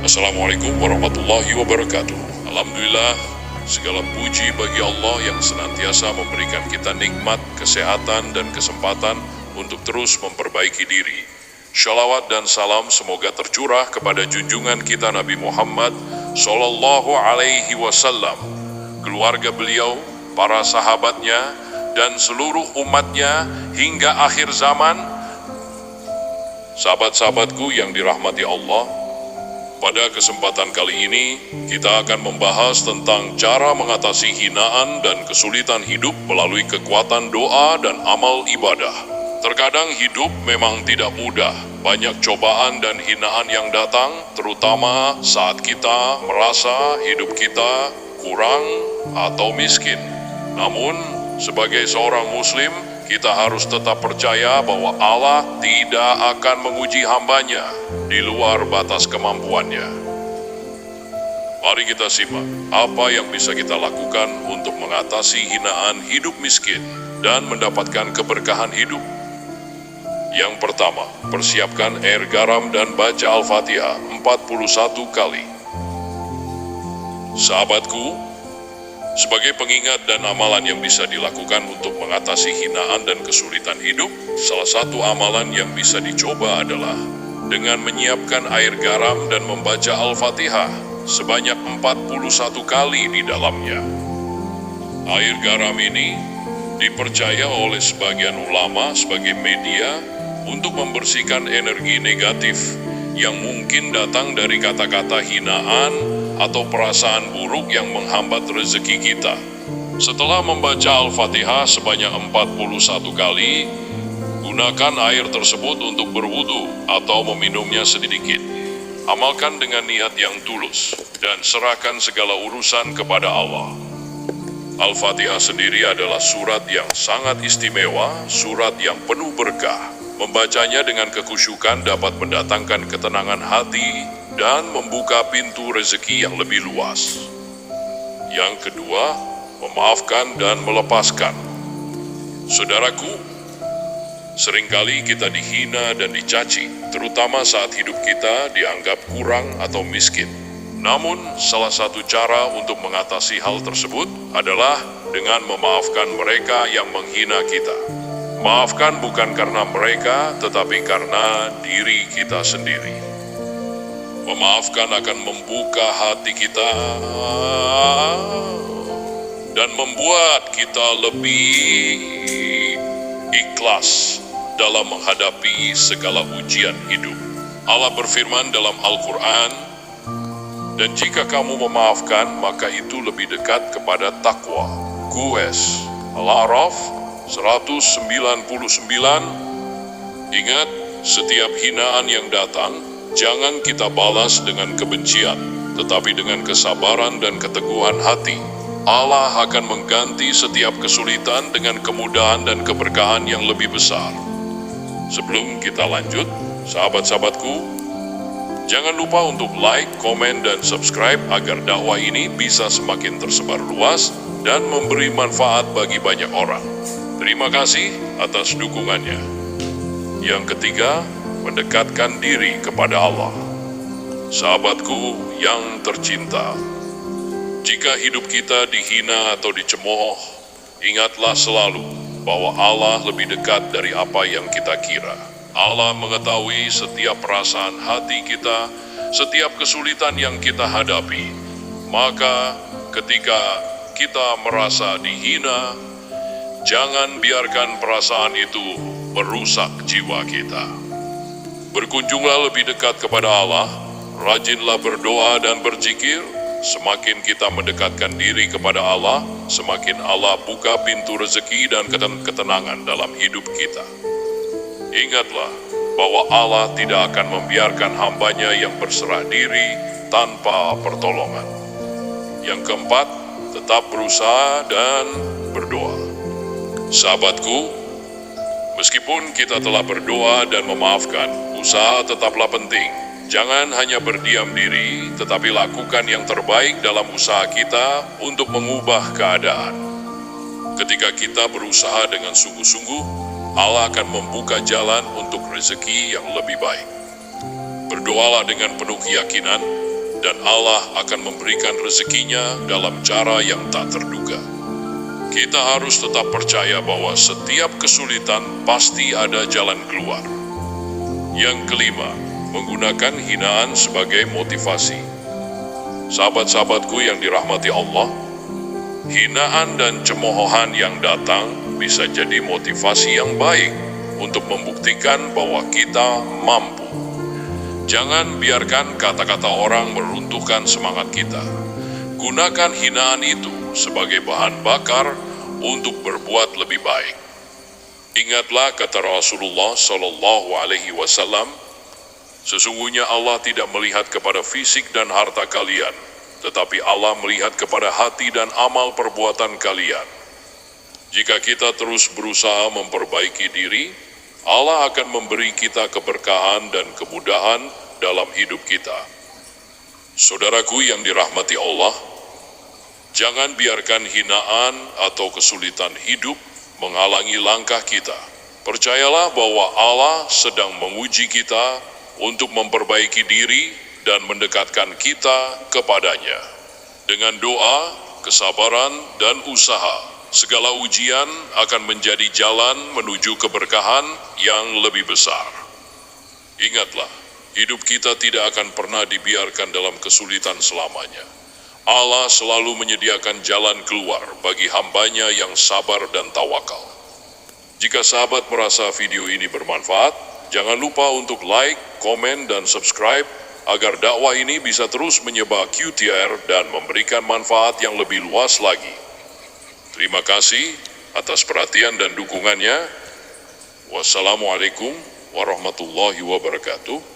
Assalamualaikum warahmatullahi wabarakatuh. Alhamdulillah, segala puji bagi Allah yang senantiasa memberikan kita nikmat, kesehatan, dan kesempatan untuk terus memperbaiki diri. Shalawat dan salam semoga tercurah kepada junjungan kita Nabi Muhammad Sallallahu Alaihi Wasallam, keluarga beliau, para sahabatnya, dan seluruh umatnya hingga akhir zaman. Sahabat-sahabatku yang dirahmati Allah, pada kesempatan kali ini kita akan membahas tentang cara mengatasi hinaan dan kesulitan hidup melalui kekuatan doa dan amal ibadah. Terkadang hidup memang tidak mudah, banyak cobaan dan hinaan yang datang, terutama saat kita merasa hidup kita kurang atau miskin. Namun, sebagai seorang muslim, kita harus tetap percaya bahwa Allah tidak akan menguji hambanya di luar batas kemampuannya. Mari kita simak apa yang bisa kita lakukan untuk mengatasi hinaan hidup miskin dan mendapatkan keberkahan hidup. Yang pertama, persiapkan air garam dan baca Al-Fatihah 41 kali. Sahabatku, sebagai pengingat dan amalan yang bisa dilakukan untuk mengatasi hinaan dan kesulitan hidup, salah satu amalan yang bisa dicoba adalah dengan menyiapkan air garam dan membaca Al-Fatihah sebanyak 41 kali di dalamnya. Air garam ini dipercaya oleh sebagian ulama sebagai media untuk membersihkan energi negatif yang mungkin datang dari kata-kata hinaan atau perasaan buruk yang menghambat rezeki kita. Setelah membaca Al-Fatihah sebanyak 41 kali, gunakan air tersebut untuk berwudu atau meminumnya sedikit. Amalkan dengan niat yang tulus dan serahkan segala urusan kepada Allah. Al-Fatihah sendiri adalah surat yang sangat istimewa, surat yang penuh berkah. Membacanya dengan kekhusyukan dapat mendatangkan ketenangan hati dan membuka pintu rezeki yang lebih luas. Yang kedua, memaafkan dan melepaskan. Saudaraku, seringkali kita dihina dan dicaci, terutama saat hidup kita dianggap kurang atau miskin. Namun, salah satu cara untuk mengatasi hal tersebut adalah dengan memaafkan mereka yang menghina kita. Maafkan bukan karena mereka, tetapi karena diri kita sendiri. Memaafkan akan membuka hati kita dan membuat kita lebih ikhlas dalam menghadapi segala ujian hidup. Allah berfirman dalam Al-Quran, dan jika kamu memaafkan, maka itu lebih dekat kepada takwa. Qs Al-A'raf 199. Ingat, setiap hinaan yang datang, jangan kita balas dengan kebencian, tetapi dengan kesabaran dan keteguhan hati. Allah akan mengganti setiap kesulitan dengan kemudahan dan keberkahan yang lebih besar. Sebelum kita lanjut, sahabat-sahabatku, jangan lupa untuk like, komen, dan subscribe agar dakwah ini bisa semakin tersebar luas dan memberi manfaat bagi banyak orang. Terima kasih atas dukungannya. Yang ketiga, mendekatkan diri kepada Allah. Sahabatku yang tercinta, jika hidup kita dihina atau dicemooh, ingatlah selalu bahwa Allah lebih dekat dari apa yang kita kira. Allah mengetahui setiap perasaan hati kita, setiap kesulitan yang kita hadapi. Maka ketika kita merasa dihina, jangan biarkan perasaan itu merusak jiwa kita. Berkunjunglah lebih dekat kepada Allah, rajinlah berdoa dan berzikir. Semakin kita mendekatkan diri kepada Allah, semakin Allah buka pintu rezeki dan ketenangan dalam hidup kita. Ingatlah bahwa Allah tidak akan membiarkan hambanya yang berserah diri tanpa pertolongan. Yang keempat, tetap berusaha dan berdoa. Sahabatku, meskipun kita telah berdoa dan memaafkan, usaha tetaplah penting. Jangan hanya berdiam diri, tetapi lakukan yang terbaik dalam usaha kita untuk mengubah keadaan. Ketika kita berusaha dengan sungguh-sungguh, Allah akan membuka jalan untuk rezeki yang lebih baik. Berdoalah dengan penuh keyakinan, dan Allah akan memberikan rezekinya dalam cara yang tak terduga. Kita harus tetap percaya bahwa setiap kesulitan pasti ada jalan keluar. Yang kelima, menggunakan hinaan sebagai motivasi. Sahabat-sahabatku yang dirahmati Allah, hinaan dan cemoohan yang datang bisa jadi motivasi yang baik untuk membuktikan bahwa kita mampu. Jangan biarkan kata-kata orang meruntuhkan semangat kita. Gunakan hinaan itu sebagai bahan bakar untuk berbuat lebih baik. Ingatlah kata Rasulullah Shallallahu Alaihi Wasallam, sesungguhnya Allah tidak melihat kepada fisik dan harta kalian, tetapi Allah melihat kepada hati dan amal perbuatan kalian. Jika kita terus berusaha memperbaiki diri, Allah akan memberi kita keberkahan dan kemudahan dalam hidup kita. Saudaraku yang dirahmati Allah, jangan biarkan hinaan atau kesulitan hidup menghalangi langkah kita. Percayalah bahwa Allah sedang menguji kita untuk memperbaiki diri dan mendekatkan kita kepadanya. Dengan doa, kesabaran, dan usaha, segala ujian akan menjadi jalan menuju keberkahan yang lebih besar. Ingatlah, hidup kita tidak akan pernah dibiarkan dalam kesulitan selamanya. Allah selalu menyediakan jalan keluar bagi hambanya yang sabar dan tawakal. Jika sahabat merasa video ini bermanfaat, jangan lupa untuk like, komen, dan subscribe agar dakwah ini bisa terus menyebar QTR dan memberikan manfaat yang lebih luas lagi. Terima kasih atas perhatian dan dukungannya. Wassalamualaikum warahmatullahi wabarakatuh.